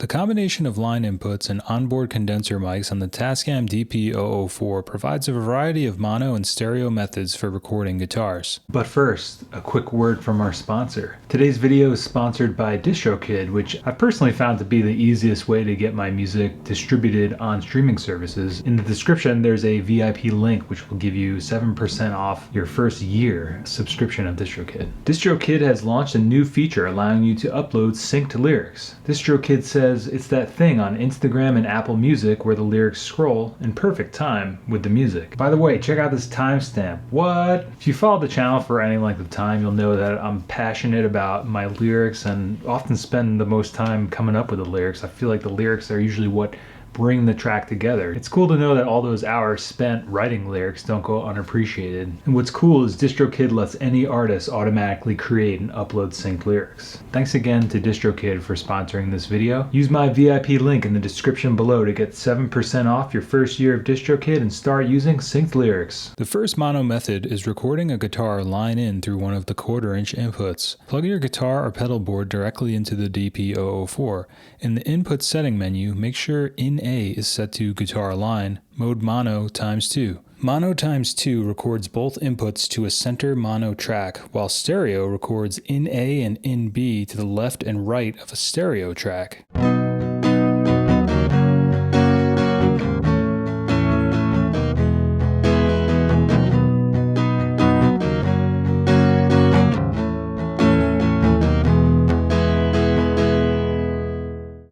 combination of line inputs and onboard condenser mics on the Tascam DP-004 provides a variety of mono and stereo methods for recording guitars. But first, a quick word from our sponsor. Today's video is sponsored by DistroKid, which I personally found to be the easiest way to get my music distributed on streaming services. In the description, there's a VIP link which will give you 7% off your first year subscription of DistroKid. DistroKid has launched a new feature allowing you to upload synced lyrics. DistroKid says it's that thing on Instagram and Apple Music where the lyrics scroll in perfect time with the music. By the way, check out this timestamp. What? If you follow the channel for any length of time, you'll know that I'm passionate about my lyrics and often spend the most time coming up with the lyrics. I feel like the lyrics are usually what bring the track together. It's cool to know that all those hours spent writing lyrics don't go unappreciated. And what's cool is DistroKid lets any artist automatically create and upload synced lyrics. Thanks again to DistroKid for sponsoring this video. Use my VIP link in the description below to get 7% off your first year of DistroKid and start using synced lyrics. The first mono method is recording a guitar line in through one of the 1/4" inputs. Plug your guitar or pedal board directly into the DP-004. In the input setting menu, make sure in A is set to guitar line, mode mono ×2. Mono ×2 records both inputs to a center mono track, while stereo records in A and in B to the left and right of a stereo track.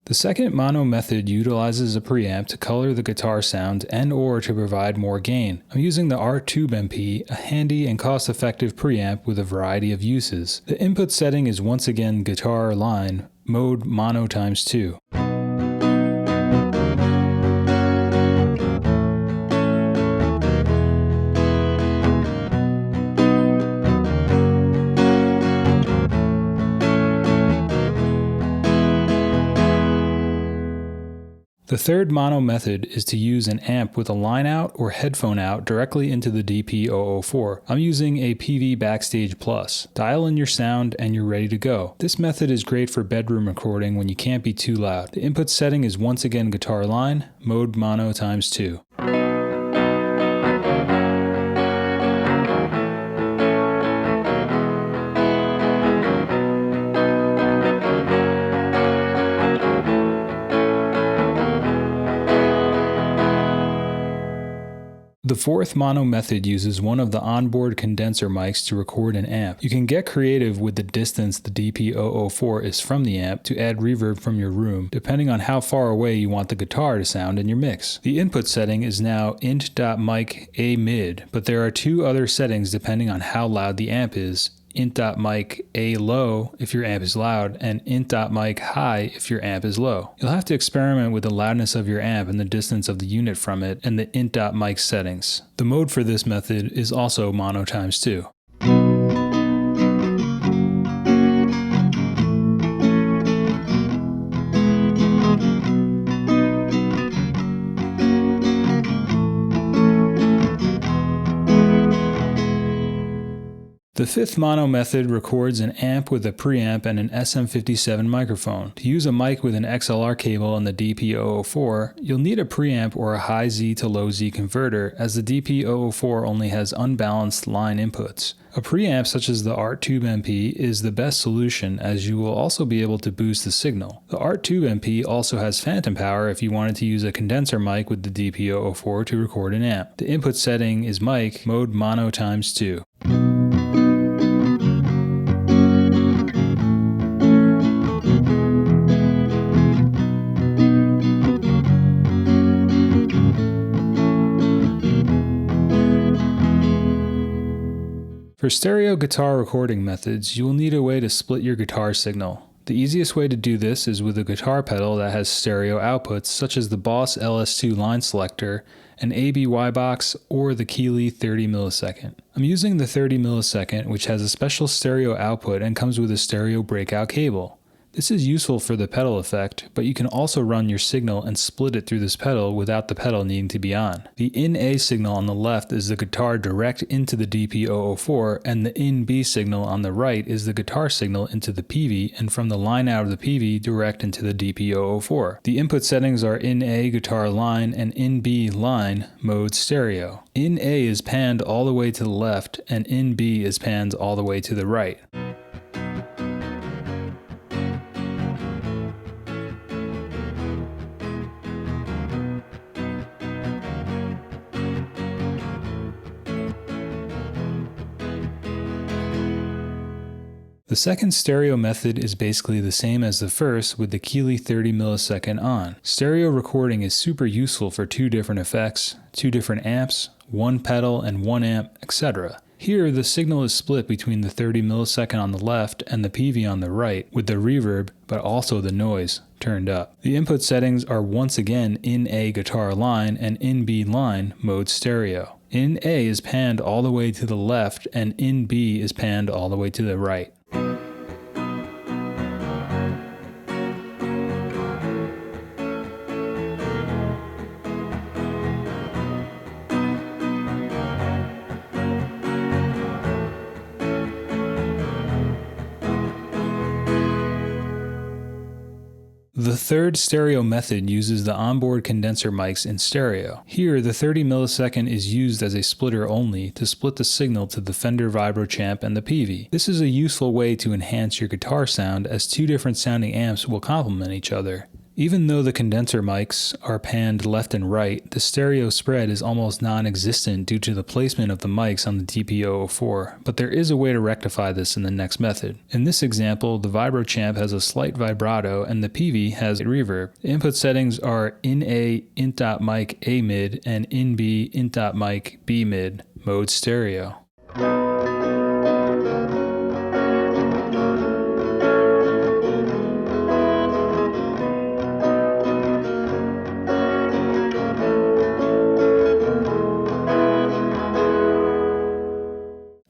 The second mono method utilizes a preamp to color the guitar sound and/or to provide more gain. I'm using the R-Tube MP, a handy and cost-effective preamp with a variety of uses. The input setting is once again guitar line, mode mono ×2. The third mono method is to use an amp with a line out or headphone out directly into the DP-004. I'm using a PV Backstage Plus. Dial in your sound and you're ready to go. This method is great for bedroom recording when you can't be too loud. The input setting is once again guitar line, mode mono ×2. The fourth mono method uses one of the onboard condenser mics to record an amp. You can get creative with the distance the DP-004 is from the amp to add reverb from your room, depending on how far away you want the guitar to sound in your mix. The input setting is now int.mic A mid, but there are two other settings depending on how loud the amp is. int.mic A low if your amp is loud, and int.mic high if your amp is low. You'll have to experiment with the loudness of your amp and the distance of the unit from it and the int.mic settings. The mode for this method is also mono ×2. The fifth mono method records an amp with a preamp and an SM57 microphone. To use a mic with an XLR cable on the DP-004, you'll need a preamp or a high Z to low Z converter, as the DP-004 only has unbalanced line inputs. A preamp such as the R-Tube MP is the best solution, as you will also be able to boost the signal. The R-Tube MP also has phantom power if you wanted to use a condenser mic with the DP-004 to record an amp. The input setting is mic, mode mono ×2. For stereo guitar recording methods, you will need a way to split your guitar signal. The easiest way to do this is with a guitar pedal that has stereo outputs such as the Boss LS2 line selector, an ABY box, or the Keeley 30 millisecond. I'm using the 30 millisecond, which has a special stereo output and comes with a stereo breakout cable. This is useful for the pedal effect, but you can also run your signal and split it through this pedal without the pedal needing to be on. The in-A signal on the left is the guitar direct into the DP-004, and the in-B signal on the right is the guitar signal into the PV, and from the line out of the PV direct into the DP-004. The input settings are in-A guitar line and in-B line mode stereo. In-A is panned all the way to the left, and in-B is panned all the way to the right. The second stereo method is basically the same as the first with the Keeley 30 millisecond on. Stereo recording is super useful for two different effects, two different amps, one pedal and one amp, etc. Here the signal is split between the 30 millisecond on the left and the PV on the right, with the reverb but also the noise turned up. The input settings are once again in A guitar line and in B line mode stereo. In A is panned all the way to the left and in B is panned all the way to the right. The third stereo method uses the onboard condenser mics in stereo. Here, the 30 millisecond is used as a splitter only to split the signal to the Fender Vibrochamp and the PV. This is a useful way to enhance your guitar sound, as two different sounding amps will complement each other. Even though the condenser mics are panned left and right, the stereo spread is almost non-existent due to the placement of the mics on the DP-004, but there is a way to rectify this in the next method. In this example, the Vibrochamp has a slight vibrato and the PV has a reverb. The input settings are in A int.mic A mid and in B int.mic B mid mode stereo.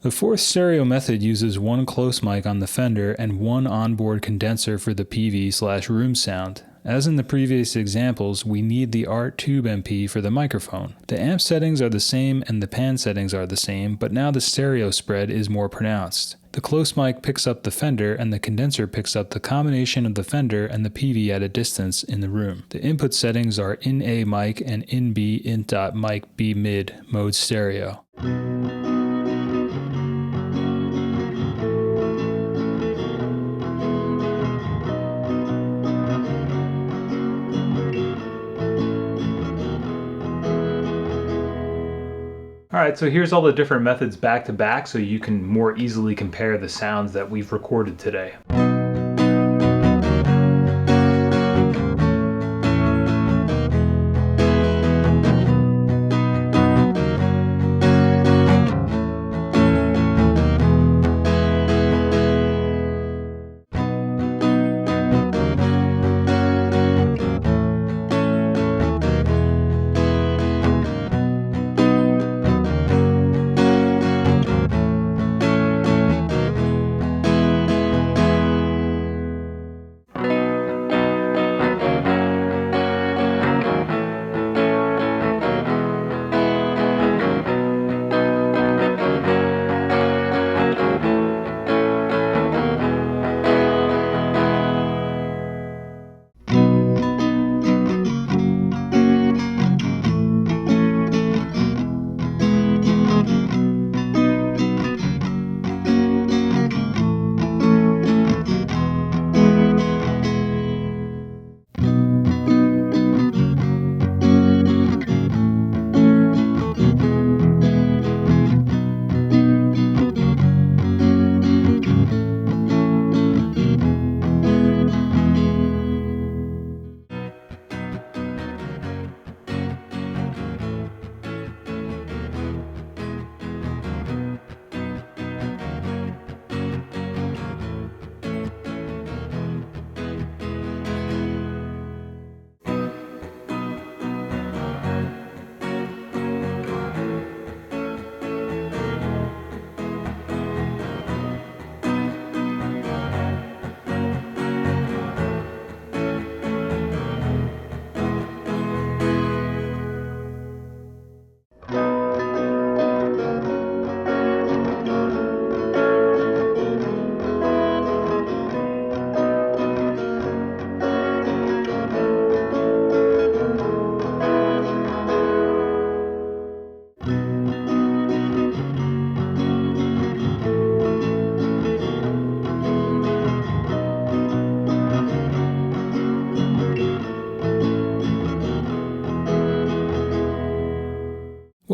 The fourth stereo method uses one close mic on the Fender and one onboard condenser for the PV/room sound. As in the previous examples, we need the ART Tube MP for the microphone. The amp settings are the same and the pan settings are the same, but now the stereo spread is more pronounced. The close mic picks up the Fender and the condenser picks up the combination of the Fender and the PV at a distance in the room. The input settings are in A mic and in B int.mic B mid mode stereo. Alright, so here's all the different methods back to back so you can more easily compare the sounds that we've recorded today.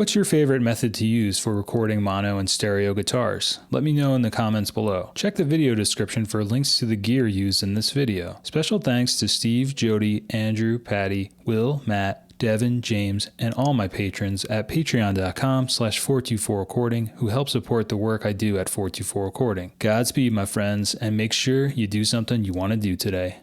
What's your favorite method to use for recording mono and stereo guitars? Let me know in the comments below. Check the video description for links to the gear used in this video. Special thanks to Steve, Jody, Andrew, Patty, Will, Matt, Devin, James, and all my patrons at patreon.com/424recording who help support the work I do at 424 Recording. Godspeed, my friends, and make sure you do something you want to do today.